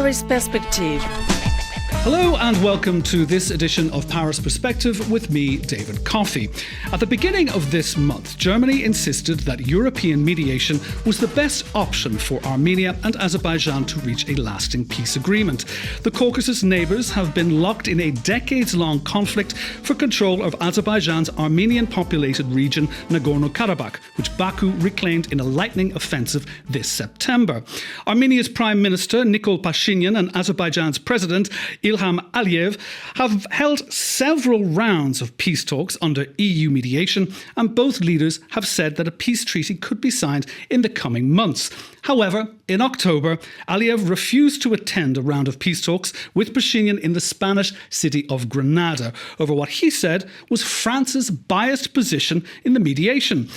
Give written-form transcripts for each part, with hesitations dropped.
Paris Perspective. Hello and welcome to this edition of Paris Perspective with me, David Coffey. At the beginning of this month, Germany insisted that European mediation was the best option for Armenia and Azerbaijan to reach a lasting peace agreement. The Caucasus neighbours have been locked in a decades-long conflict for control of Azerbaijan's Armenian-populated region, Nagorno-Karabakh, which Baku reclaimed in a lightning offensive this September. Armenia's Prime Minister, Nikol Pashinyan, and Azerbaijan's President, Ilham Aliyev, have held several rounds of peace talks under EU mediation, and both leaders have said that a peace treaty could be signed in the coming months. However, in October, Aliyev refused to attend a round of peace talks with Pashinyan in the Spanish city of Granada over what he said was France's biased position in the mediation.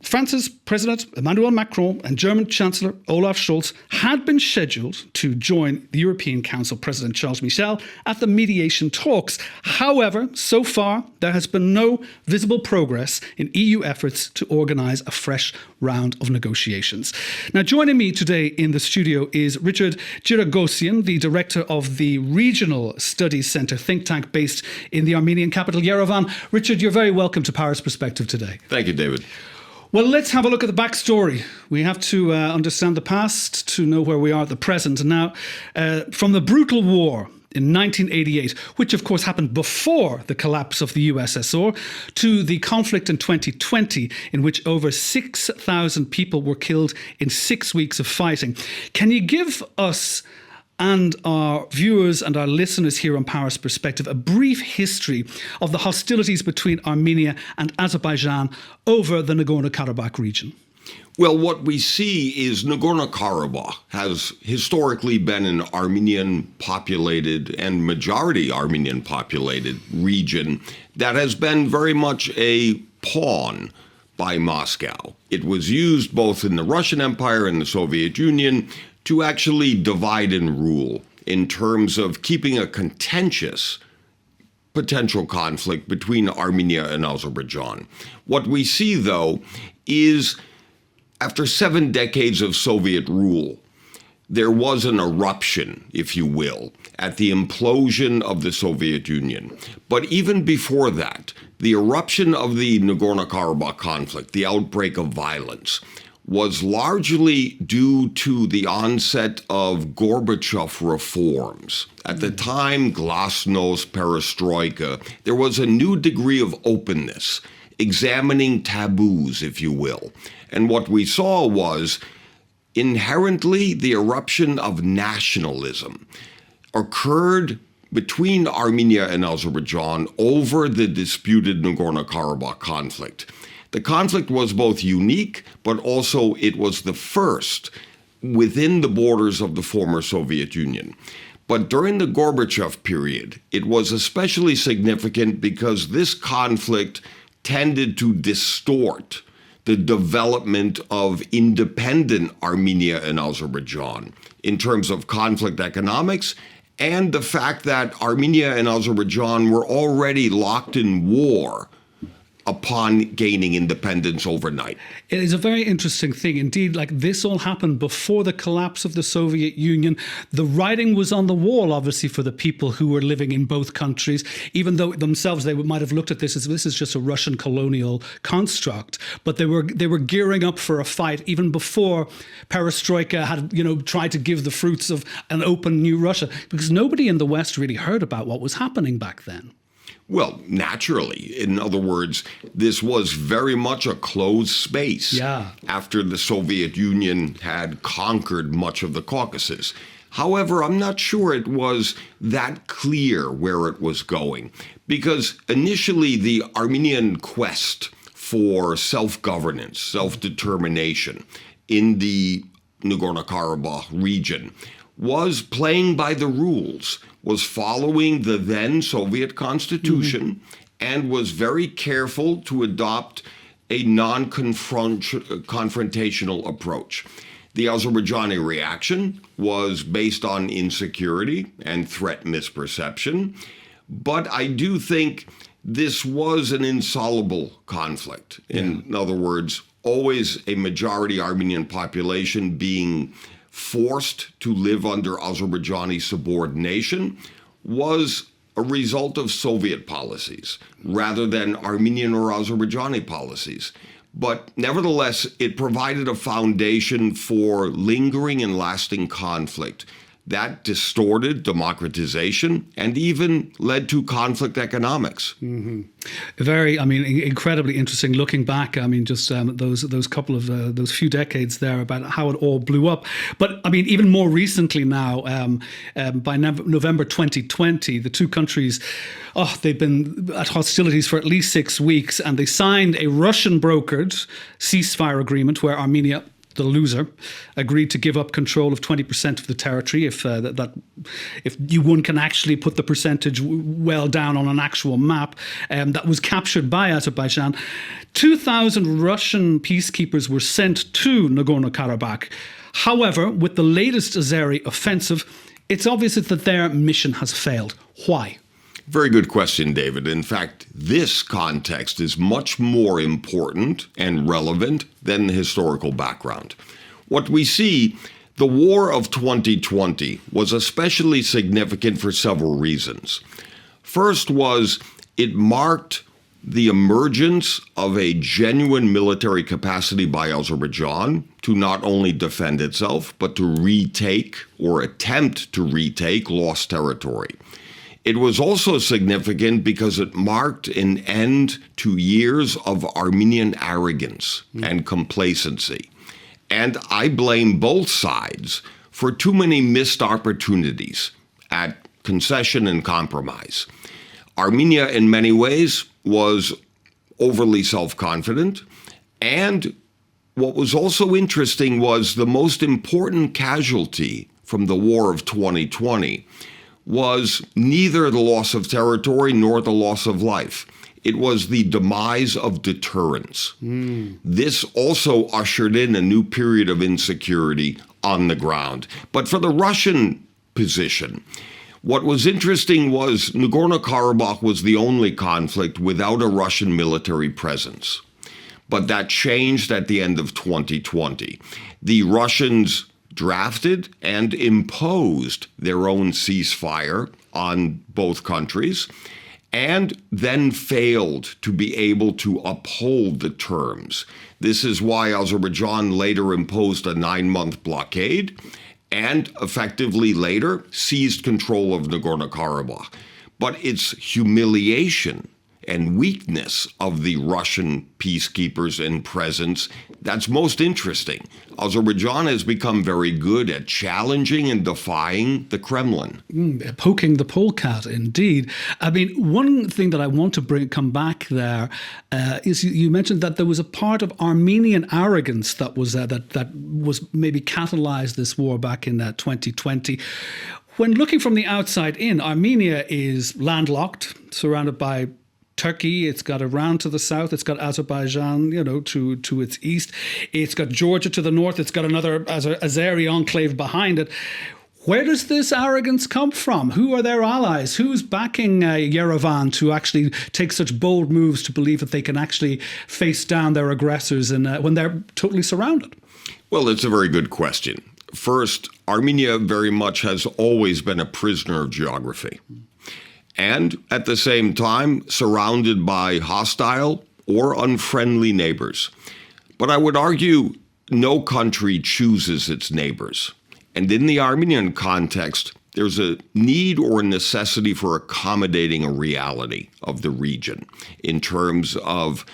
France's President Emmanuel Macron and German Chancellor Olaf Scholz had been scheduled to join the European Council President Charles Michel at the mediation talks. However, so far, there has been no visible progress in EU efforts to organise a fresh round of negotiations. Now, joining me today in the studio is Richard Giragosian, the director of the Regional Studies Centre think tank based in the Armenian capital, Yerevan. Richard, you're very welcome to Paris Perspective today. Thank you, David. Well, let's have a look at the backstory. We have to understand the past to know where we are at the present. And now, from the brutal war in 1988, which of course happened before the collapse of the USSR, to the conflict in 2020, in which over 6,000 people were killed in 6 weeks of fighting. Can you give us and our viewers and our listeners here on Paris Perspective a brief history of the hostilities between Armenia and Azerbaijan over the Nagorno-Karabakh region? Well, what we see is Nagorno-Karabakh has historically been an Armenian-populated and majority Armenian-populated region that has been very much a pawn by Moscow. It was used both in the Russian Empire and the Soviet Union to actually divide and rule in terms of keeping a contentious potential conflict between Armenia and Azerbaijan. What we see, though, is after 7 decades of Soviet rule, there was an eruption, if you will, at the implosion of the Soviet Union. But even before that, the eruption of the Nagorno-Karabakh conflict, the outbreak of violence, was largely due to the onset of Gorbachev reforms. At the time, glasnost, perestroika, there was a new degree of openness, examining taboos, if you will. And what we saw was inherently the eruption of nationalism occurred between Armenia and Azerbaijan over the disputed Nagorno-Karabakh conflict. The conflict was both unique, but also it was the first within the borders of the former Soviet Union. But during the Gorbachev period, it was especially significant because this conflict tended to distort the development of independent Armenia and Azerbaijan in terms of conflict economics and the fact that Armenia and Azerbaijan were already locked in war upon gaining independence overnight. It is a very interesting thing. Indeed, like this all happened before the collapse of the Soviet Union. The writing was on the wall, obviously, for the people who were living in both countries, even though themselves they might have looked at this as this is just a Russian colonial construct. But they were gearing up for a fight even before perestroika had, tried to give the fruits of an open new Russia, because nobody in the West really heard about what was happening back then. Well, naturally. In other words, this was very much a closed space after the Soviet Union had conquered much of the Caucasus. However, I'm not sure it was that clear where it was going, because initially the Armenian quest for self-governance, self-determination in the Nagorno-Karabakh region was playing by the rules, was following the then Soviet constitution, and was very careful to adopt a non-confrontational approach. The Azerbaijani reaction was based on insecurity and threat misperception, but I do think this was an insoluble conflict. In other words, always a majority Armenian population being forced to live under Azerbaijani subordination was a result of Soviet policies rather than Armenian or Azerbaijani policies. But nevertheless, it provided a foundation for lingering and lasting conflict that distorted democratization and even led to conflict economics. Mm-hmm. Incredibly interesting looking back. Just those couple of those few decades there about how it all blew up. But even more recently now, by November 2020, the two countries, they've been at hostilities for at least 6 weeks, and they signed a Russian-brokered ceasefire agreement where Armenia, the loser, agreed to give up control of 20% of the territory if one can actually put the percentage well down on an actual map. That was captured by Azerbaijan. 2,000 Russian peacekeepers were sent to Nagorno-Karabakh. However, with the latest Azeri offensive, it's obvious that their mission has failed. Why? Very good question, David. In fact, this context is much more important and relevant than the historical background. What we see, the war of 2020 was especially significant for several reasons. First was it marked the emergence of a genuine military capacity by Azerbaijan to not only defend itself, but to retake or attempt to retake lost territory. It was also significant because it marked an end to years of Armenian arrogance and complacency. And I blame both sides for too many missed opportunities at concession and compromise. Armenia, in many ways, was overly self-confident. And what was also interesting was the most important casualty from the war of 2020 was neither the loss of territory nor the loss of life. It was the demise of deterrence. This also ushered in a new period of insecurity on the ground. But for the Russian position, what was interesting was Nagorno-Karabakh was the only conflict without a Russian military presence. But that changed at the end of 2020. The Russians drafted and imposed their own ceasefire on both countries, and then failed to be able to uphold the terms. This is why Azerbaijan later imposed a 9-month blockade and effectively later seized control of Nagorno-Karabakh. But it's humiliation and weakness of the Russian peacekeepers and presence that's most interesting. Azerbaijan has become very good at challenging and defying the Kremlin. Poking the polecat, indeed. One thing that I want to come back there is you mentioned that there was a part of Armenian arrogance that was maybe catalyzed this war back in 2020. When looking from the outside in, Armenia is landlocked, surrounded by Turkey, it's got Iran to the south, it's got Azerbaijan, to its east. It's got Georgia to the north, it's got another Azeri enclave behind it. Where does this arrogance come from? Who are their allies? Who's backing Yerevan to actually take such bold moves to believe that they can actually face down their aggressors when they're totally surrounded? Well, it's a very good question. First, Armenia very much has always been a prisoner of geography. And at the same time, surrounded by hostile or unfriendly neighbors. But I would argue no country chooses its neighbors. And in the Armenian context, there's a need or necessity for accommodating a reality of the region in terms of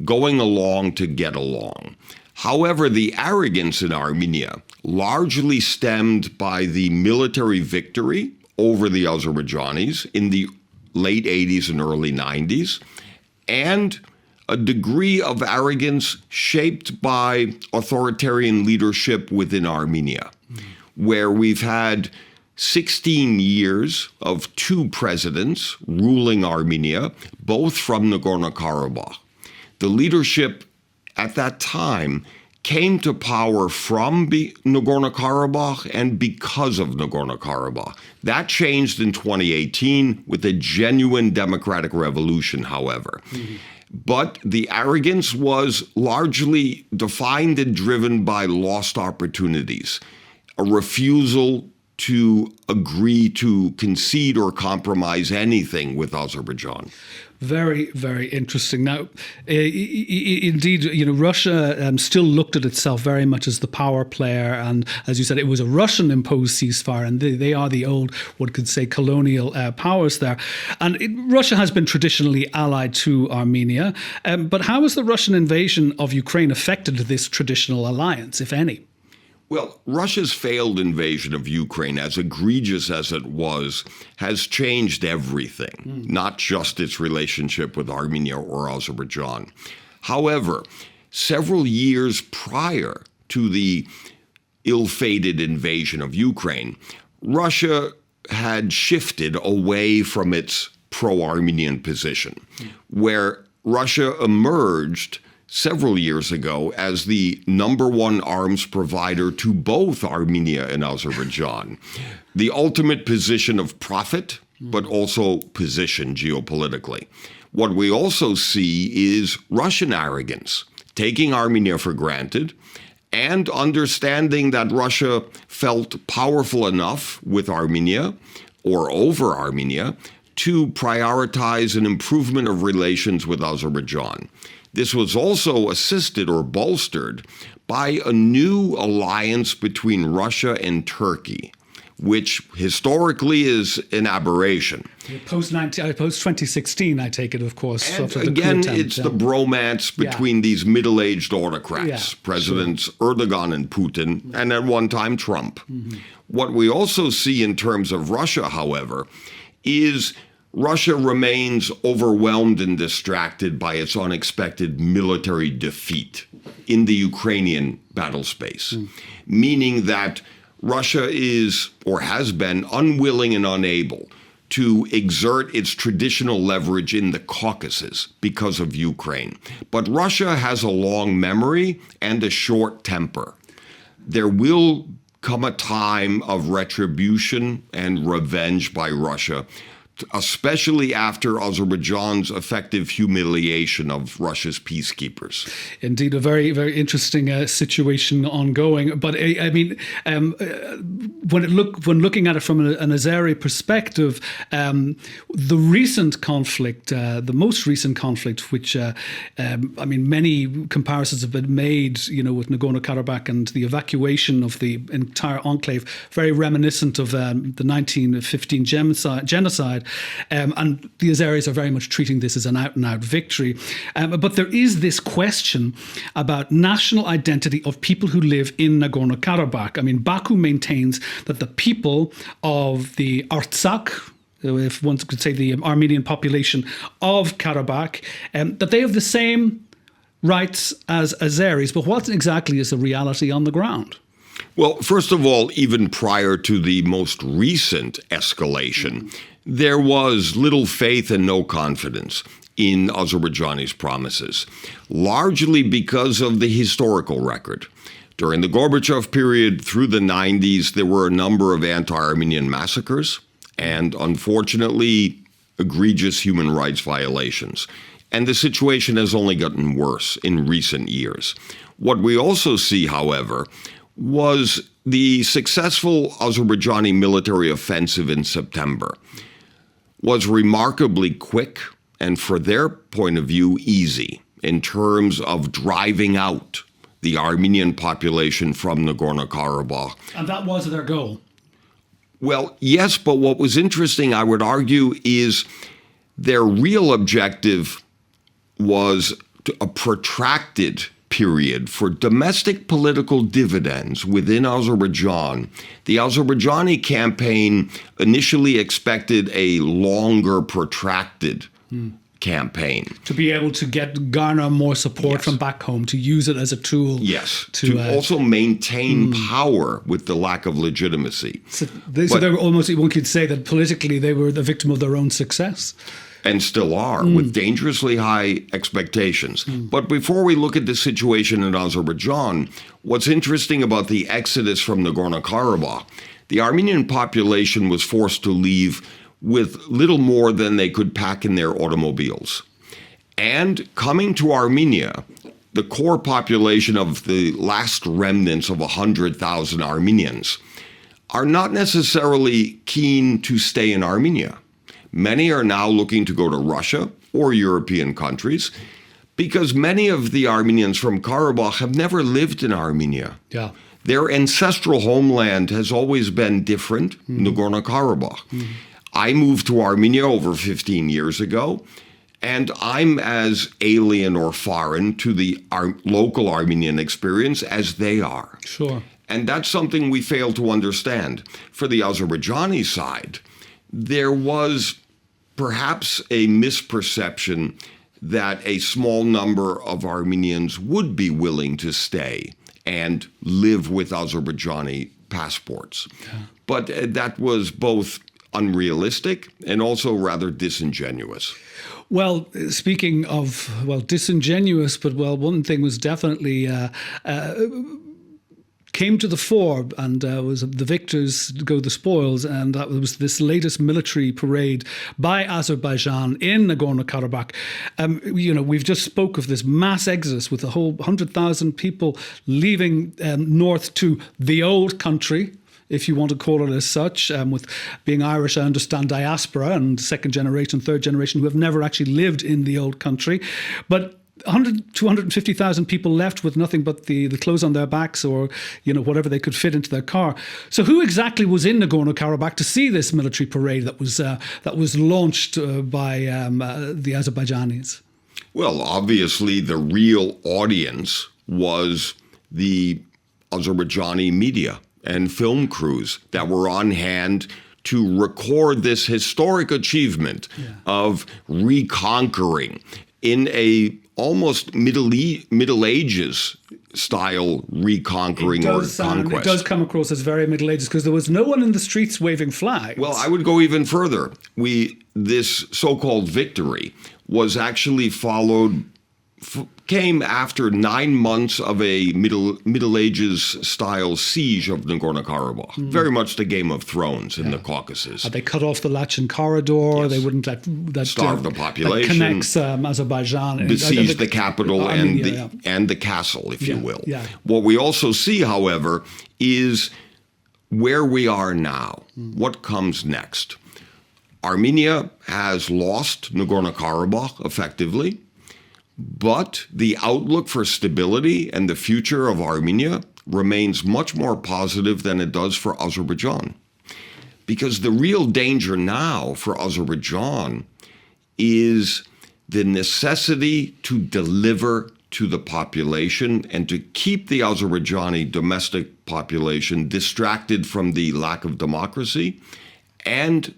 going along to get along. However, the arrogance in Armenia largely stemmed by the military victory over the Azerbaijanis in the late 80s and early 90s, and a degree of arrogance shaped by authoritarian leadership within Armenia, where we've had 16 years of 2 presidents ruling Armenia, both from Nagorno-Karabakh. The leadership at that time came to power from Nagorno-Karabakh and because of Nagorno-Karabakh. That changed in 2018 with a genuine democratic revolution, however. But the arrogance was largely defined and driven by lost opportunities. a refusal to agree to concede or compromise anything with Azerbaijan. Very, very interesting. Now, indeed, Russia still looked at itself very much as the power player. And as you said, it was a Russian-imposed ceasefire, and they are the old, one could say, colonial powers there. And Russia has been traditionally allied to Armenia. But how has the Russian invasion of Ukraine affected this traditional alliance, if any? Well, Russia's failed invasion of Ukraine, as egregious as it was, has changed everything, not just its relationship with Armenia or Azerbaijan. However, several years prior to the ill-fated invasion of Ukraine, Russia had shifted away from its pro-Armenian position, where Russia emerged several years ago as the number one arms provider to both Armenia and Azerbaijan. The ultimate position of profit, but also position geopolitically. What we also see is Russian arrogance, taking Armenia for granted and understanding that Russia felt powerful enough with Armenia or over Armenia to prioritize an improvement of relations with Azerbaijan. This was also assisted or bolstered by a new alliance between Russia and Turkey, which historically is an aberration. Post-2016, I take it, of course. And again, it's the bromance between these middle-aged autocrats, Presidents Erdogan and Putin, and at one time Trump. What we also see in terms of Russia, however, is Russia remains overwhelmed and distracted by its unexpected military defeat in the Ukrainian battle space, meaning that Russia is, or has been, unwilling and unable to exert its traditional leverage in the Caucasus because of Ukraine. But Russia has a long memory and a short temper. There will come a time of retribution and revenge by Russia, especially after Azerbaijan's effective humiliation of Russia's peacekeepers. Indeed, a very, very interesting situation ongoing. But I mean, when looking at it from an Azeri perspective, the recent conflict, the most recent conflict, which I mean, many comparisons have been made, with Nagorno-Karabakh and the evacuation of the entire enclave, very reminiscent of the 1915 genocide. And the Azeris are very much treating this as an out-and-out victory. But there is this question about national identity of people who live in Nagorno-Karabakh. I mean, Baku maintains that the people of the Artsakh, if one could say the Armenian population of Karabakh, that they have the same rights as Azeris. But what exactly is the reality on the ground? Well, first of all, even prior to the most recent escalation, there was little faith and no confidence in Azerbaijani's promises, largely because of the historical record. During the Gorbachev period through the 90s, there were a number of anti-Armenian massacres and, unfortunately, egregious human rights violations. And the situation has only gotten worse in recent years. What we also see, however, was the successful Azerbaijani military offensive in September was remarkably quick and, for their point of view, easy in terms of driving out the Armenian population from Nagorno-Karabakh. And that was their goal. Well, yes, but what was interesting, I would argue, is their real objective was a protracted period for domestic political dividends within Azerbaijan. The Azerbaijani campaign initially expected a longer, protracted campaign. To be able to garner more support from back home, to use it as a tool. Yes, to also maintain power with the lack of legitimacy. So they were almost, one could say that politically they were the victim of their own success. And still are, with dangerously high expectations. But before we look at the situation in Azerbaijan, what's interesting about the exodus from Nagorno-Karabakh, the Armenian population was forced to leave with little more than they could pack in their automobiles. And coming to Armenia, the core population of the last remnants of 100,000 Armenians, are not necessarily keen to stay in Armenia. Many are now looking to go to Russia or European countries because many of the Armenians from Karabakh have never lived in Armenia. Yeah. Their ancestral homeland has always been different, Nagorno-Karabakh. I moved to Armenia over 15 years ago, and I'm as alien or foreign to the local Armenian experience as they are. Sure. And that's something we fail to understand. For the Azerbaijani side, there was perhaps a misperception that a small number of Armenians would be willing to stay and live with Azerbaijani passports. Yeah. But that was both unrealistic and also rather disingenuous. Well, speaking of, disingenuous, but one thing was definitely came to the fore, and was the victors go the spoils, and that was this latest military parade by Azerbaijan in Nagorno-Karabakh. We've just spoke of this mass exodus with a whole 100,000 people leaving north to the old country, if you want to call it as such. With being Irish, I understand diaspora and second generation, third generation who have never actually lived in the old country. But 250,000 people left with nothing but the clothes on their backs, or whatever they could fit into their car. So who exactly was in Nagorno-Karabakh to see this military parade that was launched by the Azerbaijanis? Well, obviously the real audience was the Azerbaijani media and film crews that were on hand to record this historic achievement of reconquering in a almost Middle Ages style reconquering or conquest. It does come across as very Middle Ages because there was no one in the streets waving flags. Well, I would go even further. This so-called victory was actually came after 9 months of a Middle Ages style siege of Nagorno-Karabakh. Very much the Game of Thrones in the Caucasus. They cut off the Lachen corridor. Yes. They wouldn't let that starve the population. That connects Azerbaijan, besiege the capital Armenia, and the castle, if you will. Yeah. What we also see, however, is where we are now. What comes next? Armenia has lost Nagorno-Karabakh effectively. But the outlook for stability and the future of Armenia remains much more positive than it does for Azerbaijan. Because the real danger now for Azerbaijan is the necessity to deliver to the population and to keep the Azerbaijani domestic population distracted from the lack of democracy and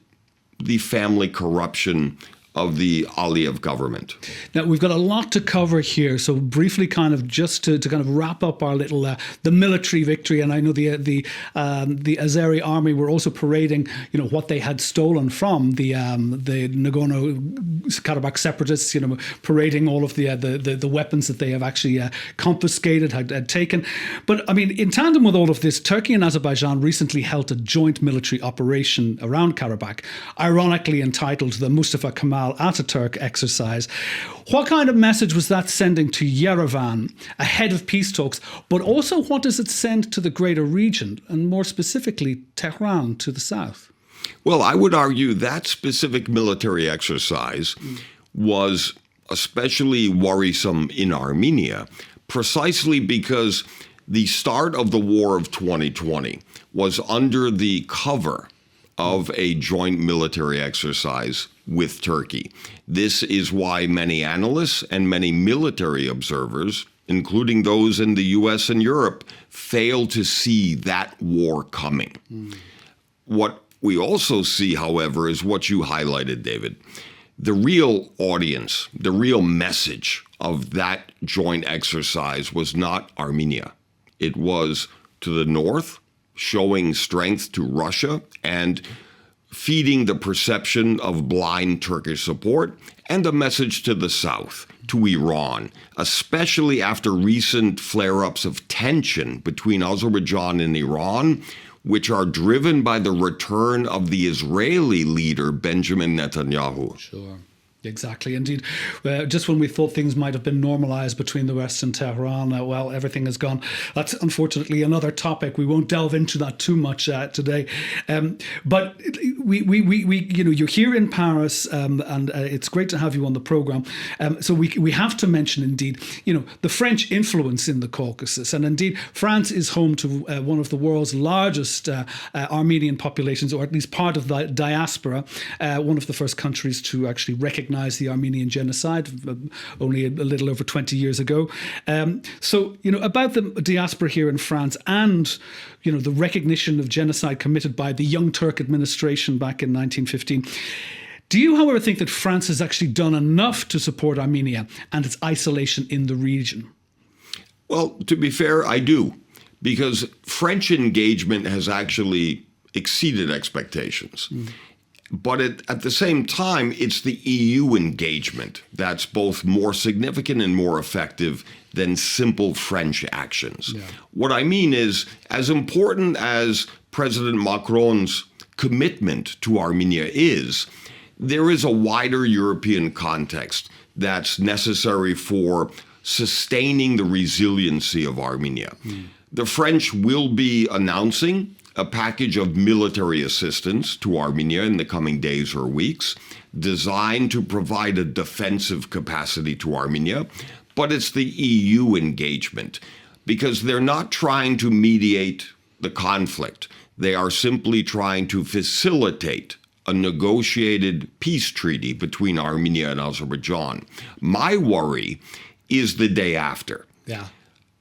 the family corruption of the Aliyev government. Now, we've got a lot to cover here, so briefly just to kind of wrap up our little the military victory. And I know the Azeri army were also parading what they had stolen from the Nagorno-Karabakh separatists, parading all of the weapons that they have actually confiscated, had taken. But I mean, in tandem with all of this, Turkey and Azerbaijan recently held a joint military operation around Karabakh, ironically entitled the Mustafa Kemal Ataturk exercise. What kind of message was that sending to Yerevan ahead of peace talks? But also, what does it send to the greater region, and more specifically, Tehran to the south? Well, I would argue that specific military exercise was especially worrisome in Armenia, precisely because the start of the war of 2020 was under the cover of a joint military exercise with Turkey. This is why many analysts and many military observers, including those in the US and Europe, fail to see that war coming. What we also see, however, is what you highlighted, David. The real audience, the real message of that joint exercise was not Armenia. It was to the north, showing strength to Russia and feeding the perception of blind Turkish support, and a message to the south, to Iran, especially after recent flare-ups of tension between Azerbaijan and Iran, which are driven by the return of the Israeli leader, Benjamin Netanyahu. Sure. Exactly, indeed. Just when we thought things might have been normalized between the West and Tehran, well, everything has gone. That's unfortunately another topic. We won't delve into that too much today. But you're here in Paris, and it's great to have you on the program. So we have to mention, indeed, the French influence in the Caucasus, and indeed, France is home to one of the world's largest Armenian populations, or at least part of the diaspora. One of the first countries to actually recognize the Armenian genocide only a little over 20 years ago. So, about the diaspora here in France and, the recognition of genocide committed by the Young Turk administration back in 1915. Do you, however, think that France has actually done enough to support Armenia and its isolation in the region? Well, to be fair, I do, because French engagement has actually exceeded expectations. But at the same time, it's the EU engagement that's both more significant and more effective than simple French actions. Yeah. What I mean is, as important as President Macron's commitment to Armenia is, there is a wider European context that's necessary for sustaining the resiliency of Armenia. The French will be announcing a package of military assistance to Armenia in the coming days or weeks, designed to provide a defensive capacity to Armenia. But it's the EU engagement, because they're not trying to mediate the conflict. They are simply trying to facilitate a negotiated peace treaty between Armenia and Azerbaijan. My worry is the day after. Yeah.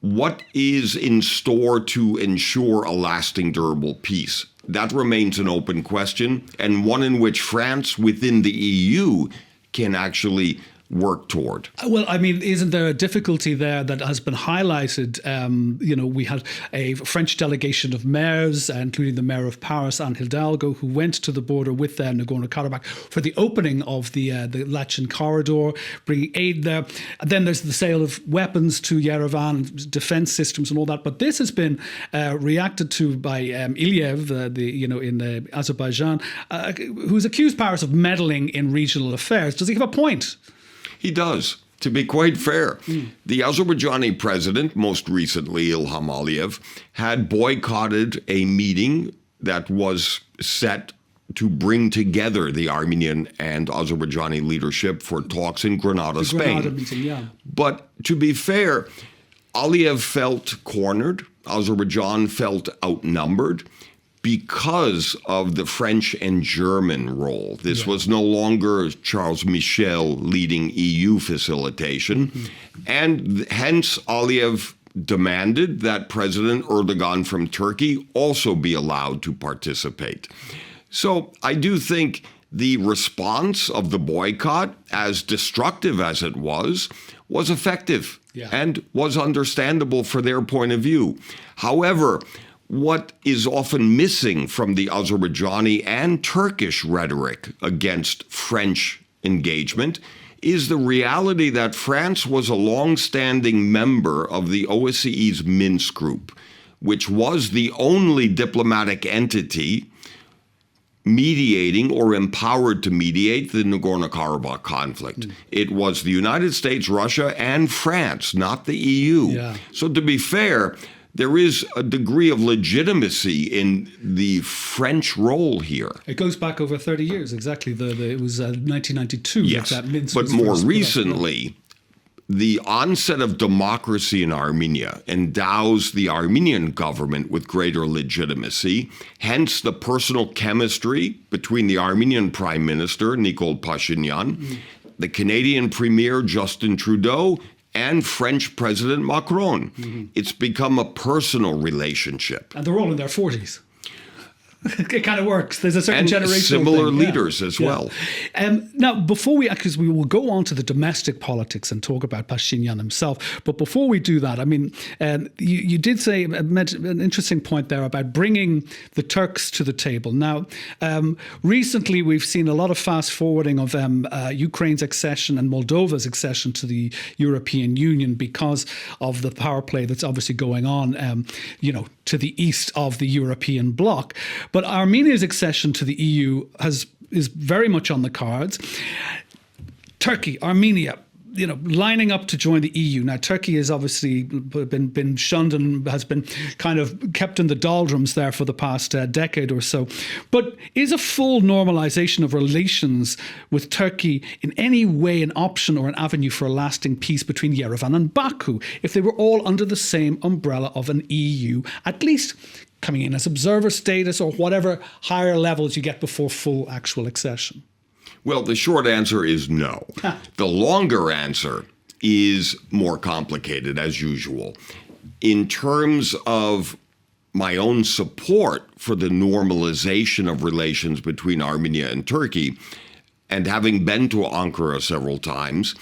What is in store to ensure a lasting, durable peace? That remains an open question, and one in which France within the EU can actually work toward. Well, I mean, isn't there a difficulty there that has been highlighted? We had a French delegation of mayors, including the mayor of Paris, Anne Hidalgo, who went to the border with Nagorno-Karabakh for the opening of the Lachen corridor, bringing aid there. And then there's the sale of weapons to Yerevan, defense systems and all that. But this has been reacted to by Iliev, in Azerbaijan, who's accused Paris of meddling in regional affairs. Does he have a point? He does, to be quite fair. The Azerbaijani president, most recently Ilham Aliyev, had boycotted a meeting that was set to bring together the Armenian and Azerbaijani leadership for talks in Granada, Spain. Granada meeting, yeah. But to be fair, Aliyev felt cornered. Azerbaijan felt outnumbered because of the French and German role. This was no longer Charles Michel leading EU facilitation. And hence Aliyev demanded that President Erdogan from Turkey also be allowed to participate. So I do think the response of the boycott, as destructive as it was effective and was understandable for their point of view. However, what is often missing from the Azerbaijani and Turkish rhetoric against French engagement is the reality that France was a long-standing member of the OSCE's Minsk group, which was the only diplomatic entity mediating or empowered to mediate the Nagorno-Karabakh conflict. It was the United States, Russia, and France, not the EU. Yeah. So to be fair, there is a degree of legitimacy in the French role here. It goes back over 30 years, exactly. It was 1992 that Minsk but was more first recently, the onset of democracy in Armenia endows the Armenian government with greater legitimacy, hence the personal chemistry between the Armenian Prime Minister, Nikol Pashinyan, the Canadian Premier, Justin Trudeau, and French President Macron. It's become a personal relationship. And they're all in their 40s. It kind of works. There's a certain generational similar thing. leaders as well. Now, before because we will go on to the domestic politics and talk about Pashinyan himself, but before we do that, I mean, you did say an interesting point there about bringing the Turks to the table. Now, recently we've seen a lot of fast forwarding of Ukraine's accession and Moldova's accession to the European Union because of the power play that's obviously going on, to the east of the European bloc. But Armenia's accession to the EU is very much on the cards. Turkey, Armenia, lining up to join the EU. Now, Turkey has obviously been shunned and has been kind of kept in the doldrums there for the past decade or so. But is a full normalization of relations with Turkey in any way an option or an avenue for a lasting peace between Yerevan and Baku if they were all under the same umbrella of an EU, at least coming in as observer status or whatever higher levels you get before full actual accession? Well, the short answer is no. The longer answer is more complicated, as usual. In terms of my own support for the normalization of relations between Armenia and Turkey, and having been to Ankara several times,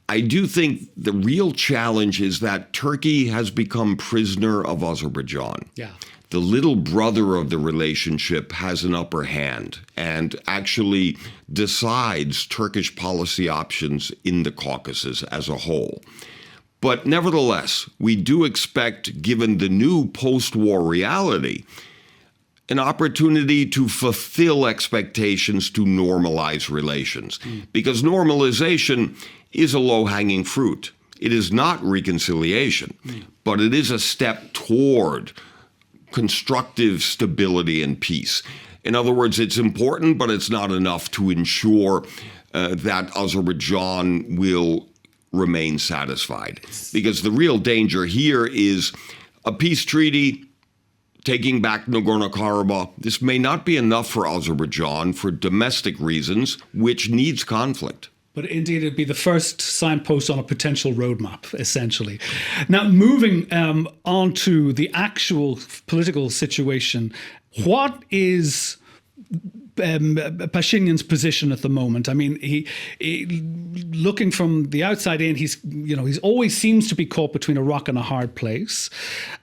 I do think the real challenge is that Turkey has become prisoner of Azerbaijan. Yeah. The little brother of the relationship has an upper hand and actually decides Turkish policy options in the Caucasus as a whole. But nevertheless, we do expect, given the new post-war reality, an opportunity to fulfill expectations to normalize relations. Because normalization is a low-hanging fruit. It is not reconciliation, but it is a step toward constructive stability and peace. In other words, it's important, but it's not enough to ensure that Azerbaijan will remain satisfied. Because the real danger here is a peace treaty taking back Nagorno-Karabakh. This may not be enough for Azerbaijan for domestic reasons, which needs conflict. But indeed, it'd be the first signpost on a potential roadmap, essentially. Now, moving on to the actual political situation, what is Pashinyan's position at the moment? I mean, he looking from the outside in, he's always seems to be caught between a rock and a hard place.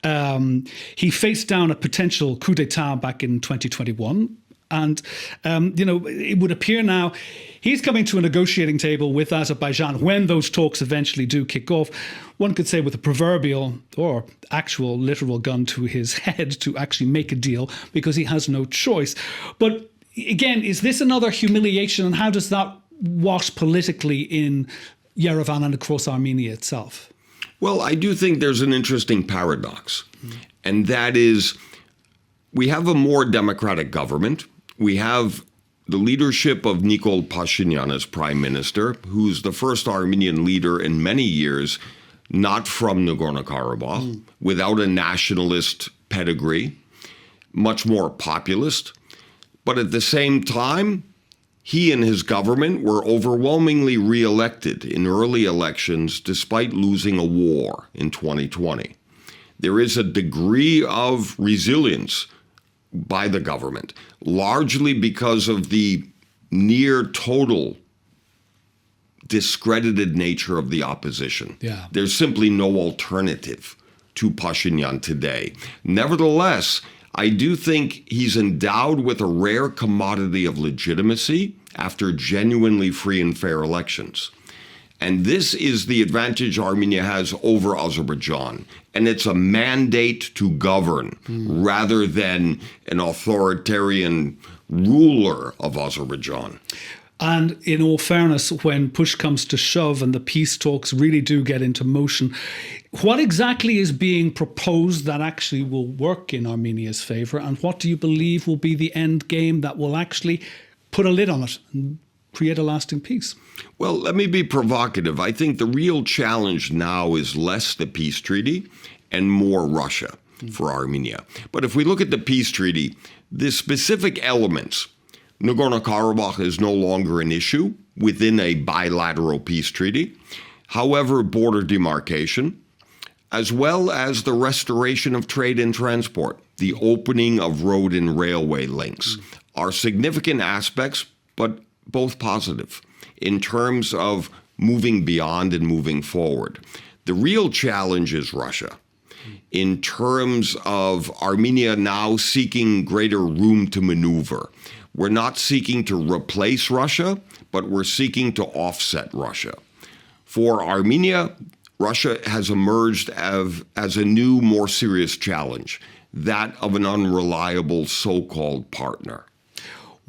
He faced down a potential coup d'état back in 2021. And, it would appear now he's coming to a negotiating table with Azerbaijan when those talks eventually do kick off. One could say with a proverbial or actual literal gun to his head to actually make a deal because he has no choice. But again, is this another humiliation, and how does that wash politically in Yerevan and across Armenia itself? Well, I do think there's an interesting paradox, and that is we have a more democratic government. We have the leadership of Nikol Pashinyan as prime minister, who's the first Armenian leader in many years not from Nagorno-Karabakh, without a nationalist pedigree, much more populist. But at the same time, he and his government were overwhelmingly re-elected in early elections despite losing a war in 2020. There is a degree of resilience by the government, largely because of the near total discredited nature of the opposition. Yeah. There's simply no alternative to Pashinyan today. Nevertheless, I do think he's endowed with a rare commodity of legitimacy after genuinely free and fair elections. And this is the advantage Armenia has over Azerbaijan. And it's a mandate to govern rather than an authoritarian ruler of Azerbaijan. And in all fairness, when push comes to shove and the peace talks really do get into motion, what exactly is being proposed that actually will work in Armenia's favor? And what do you believe will be the end game that will actually put a lid on it and create a lasting peace? Well, let me be provocative. I think the real challenge now is less the peace treaty and more Russia for Armenia. But if we look at the peace treaty, the specific elements, Nagorno-Karabakh is no longer an issue within a bilateral peace treaty. However, border demarcation, as well as the restoration of trade and transport, the opening of road and railway links, are significant aspects, but both positive in terms of moving beyond and moving forward. The real challenge is Russia in terms of Armenia now seeking greater room to maneuver. We're not seeking to replace Russia, but we're seeking to offset Russia. For Armenia, Russia has emerged as a new, more serious challenge, that of an unreliable so-called partner.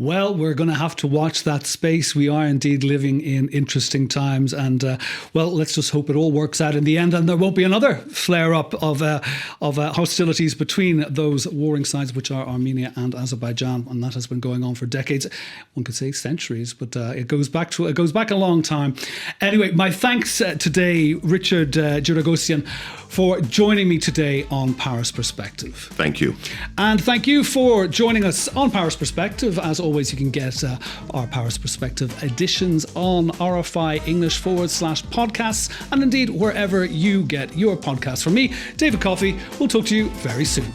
Well, we're going to have to watch that space. We are indeed living in interesting times. And, let's just hope it all works out in the end and there won't be another flare-up of hostilities between those warring sides, which are Armenia and Azerbaijan. And that has been going on for decades. One could say centuries, but it goes back a long time. Anyway, my thanks today, Richard Giragosian, for joining me today on Paris Perspective. Thank you. And thank you for joining us on Paris Perspective. As always, you can get our Paris Perspective editions on RFI English /podcasts and indeed wherever you get your podcasts. From me, David Coffey, we'll talk to you very soon.